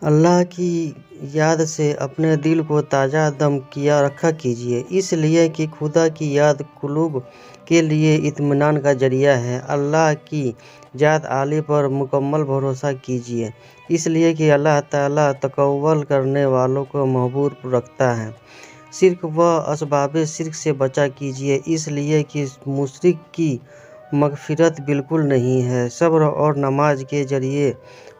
اللہ کی یاد سے اپنے دل کو تازہ دم کیا رکھا کیجیے، اس لیے کہ خدا کی یاد قلوب کے لیے اطمینان کا ذریعہ ہے۔ اللہ کی ذات عالی پر مکمل بھروسہ کیجیے، اس لیے کہ اللہ تعالیٰ تقوی کرنے والوں کو محبوب رکھتا ہے۔ شرک و اسباب شرک سے بچا کیجیے، اس لیے کہ مشرک کی مغفرت بالکل نہیں ہے۔ صبر اور نماز کے ذریعے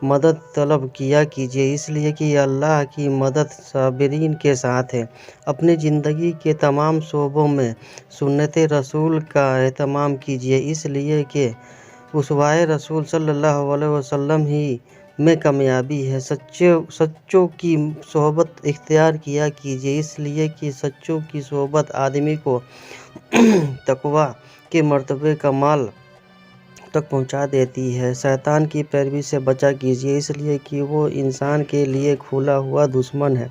مدد طلب کیا کیجیے، اس لیے کہ اللہ کی مدد صابرین کے ساتھ ہے۔ اپنی زندگی کے تمام شعبوں میں سنت رسول کا اہتمام کیجیے، اس لیے کہ اسوہ رسول صلی اللہ علیہ وسلم ہی میں کامیابی ہے۔ سچوں کی صحبت اختیار کیا کیجیے، اس لیے کہ سچوں کی صحبت آدمی کو تقوی کے مرتبہ کمال تک پہنچا دیتی ہے۔ شیطان کی پیروی سے بچا کیجیے، اس لیے کہ وہ انسان کے لیے کھلا ہوا دشمن ہے۔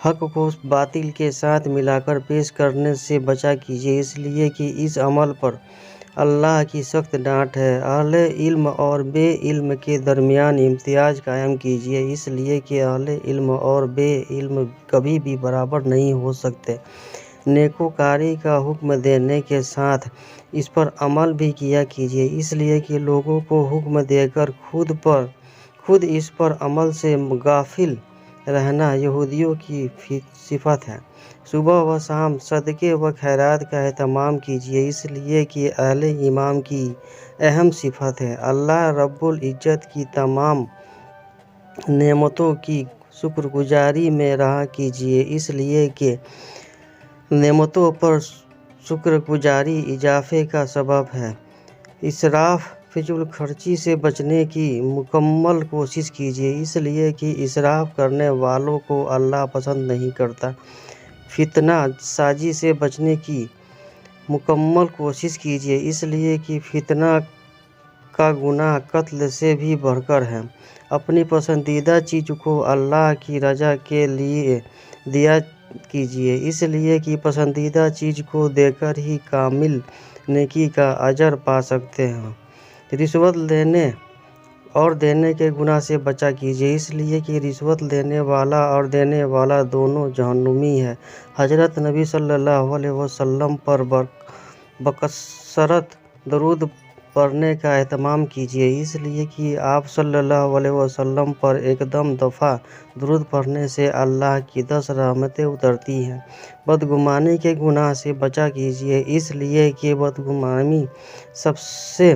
حق کو باطل کے ساتھ ملا کر پیش کرنے سے بچا کیجیے، اس لیے کہ اس عمل پر اللہ کی سخت ڈانٹ ہے۔ اہل علم اور بے علم کے درمیان امتیاز قائم کیجیے، اس لیے کہ اہل علم اور بے علم کبھی بھی برابر نہیں ہو سکتے۔ نیکوکاری کا حکم دینے کے ساتھ اس پر عمل بھی کیا کیجیے، اس لیے کہ لوگوں کو حکم دے کر خود اس پر عمل سے غافل رہنا یہودیوں کی صفت ہے۔ صبح و شام صدقے و خیرات کا اہتمام کیجیے، اس لیے کہ اہل ایمان کی اہم صفت ہے۔ اللہ رب العزت کی تمام نعمتوں کی شکر گزاری میں رہا کیجیے، اس لیے کہ نعمتوں پر شکر گزاری اضافے کا سبب ہے۔ اسراف فضول خرچی سے بچنے کی مکمل کوشش کیجیے، اس لیے کہ اسراف کرنے والوں کو اللہ پسند نہیں کرتا۔ فتنہ سازی سے بچنے کی مکمل کوشش کیجیے، اس لیے کہ فتنہ کا گناہ قتل سے بھی بڑھ کر ہے۔ اپنی پسندیدہ چیز کو اللہ کی رضا کے لیے دیا کیجیے، اس لیے کہ پسندیدہ چیز کو دے کر ہی کامل نیکی کا اجر پا سکتے ہیں۔ رشوت لینے اور دینے کے گناہ سے بچا کیجیے، اس لیے کہ رشوت لینے والا اور دینے والا دونوں جہنمی ہیں۔ حضرت نبی صلی اللہ علیہ وسلم پر بکثرت درود پڑھنے کا اہتمام کیجیے، اس لیے کہ آپ صلی اللہ علیہ وسلم پر ایک دفعہ درود پڑھنے سے اللہ کی 10 رحمتیں اترتی ہیں۔ بدگمانی کے گناہ سے بچا کیجیے، اس لیے کہ بدگمانی سب سے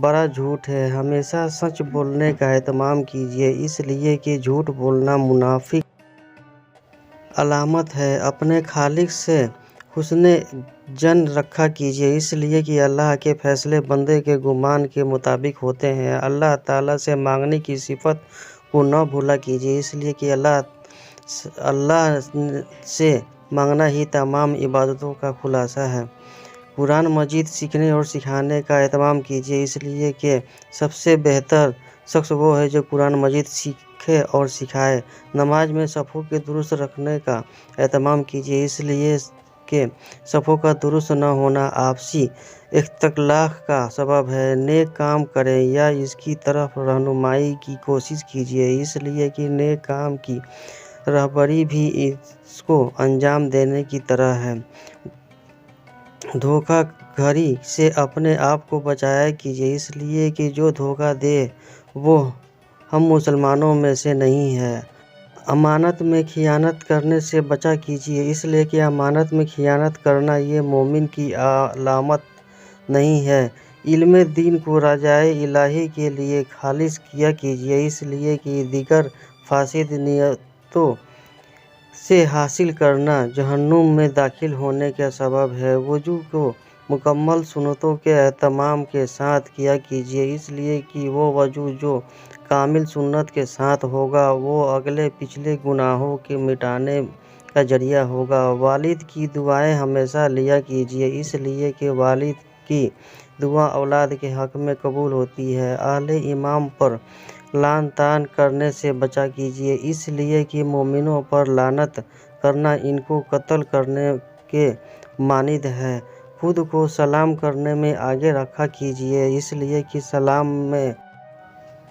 بڑا جھوٹ ہے۔ ہمیشہ سچ بولنے کا اہتمام کیجیے، اس لیے کہ جھوٹ بولنا منافق علامت ہے۔ اپنے خالق سے حسن ظن رکھا کیجیے، اس لیے کہ اللہ کے فیصلے بندے کے گمان کے مطابق ہوتے ہیں۔ اللہ تعالیٰ سے مانگنے کی صفت کو نہ بھولا کیجیے، اس لیے کہ اللہ سے مانگنا ہی تمام عبادتوں کا خلاصہ ہے۔ قرآن مجید سیکھنے اور سکھانے کا اہتمام کیجیے، اس لیے کہ سب سے بہتر شخص وہ ہے جو قرآن مجید سیکھے اور سکھائے۔ نماز میں صفوں کے درست رکھنے کا اہتمام کیجیے، اس لیے کہ صفوں کا درست نہ ہونا آپسی اختلاف کا سبب ہے۔ نیک کام کریں یا اس کی طرف رہنمائی کی کوشش کیجیے، اس لیے کہ نیک کام کی رہبری بھی اس کو انجام دینے کی طرح ہے۔ دھوکہ دھڑی سے اپنے آپ کو بچایا کیجیے، اس لیے کہ جو دھوکہ دے وہ ہم مسلمانوں میں سے نہیں ہے۔ امانت میں خیانت کرنے سے بچا کیجیے، اس لیے کہ امانت میں خیانت کرنا یہ مومن کی علامت نہیں ہے۔ علم دین کو رضائے الہی کے لیے خالص کیا کیجیے، اس لیے کہ دیگر فاسد نیتوں سے حاصل کرنا جہنم میں داخل ہونے کا سبب ہے۔ وضو کو مکمل سنتوں کے اہتمام کے ساتھ کیا کیجیے، اس لیے کہ وہ وضو جو کامل سنت کے ساتھ ہوگا وہ اگلے پچھلے گناہوں کے مٹانے کا ذریعہ ہوگا۔ والد کی دعائیں ہمیشہ لیا کیجیے، اس لیے کہ والد کی دعا اولاد کے حق میں قبول ہوتی ہے۔ اہل ایمان پر لعن طعن کرنے سے بچا کیجیے، اس لیے کہ مومنوں پر لعنت کرنا ان کو قتل کرنے کے مانند ہے۔ خود کو سلام کرنے میں آگے رکھا کیجیے، اس لیے کہ سلام میں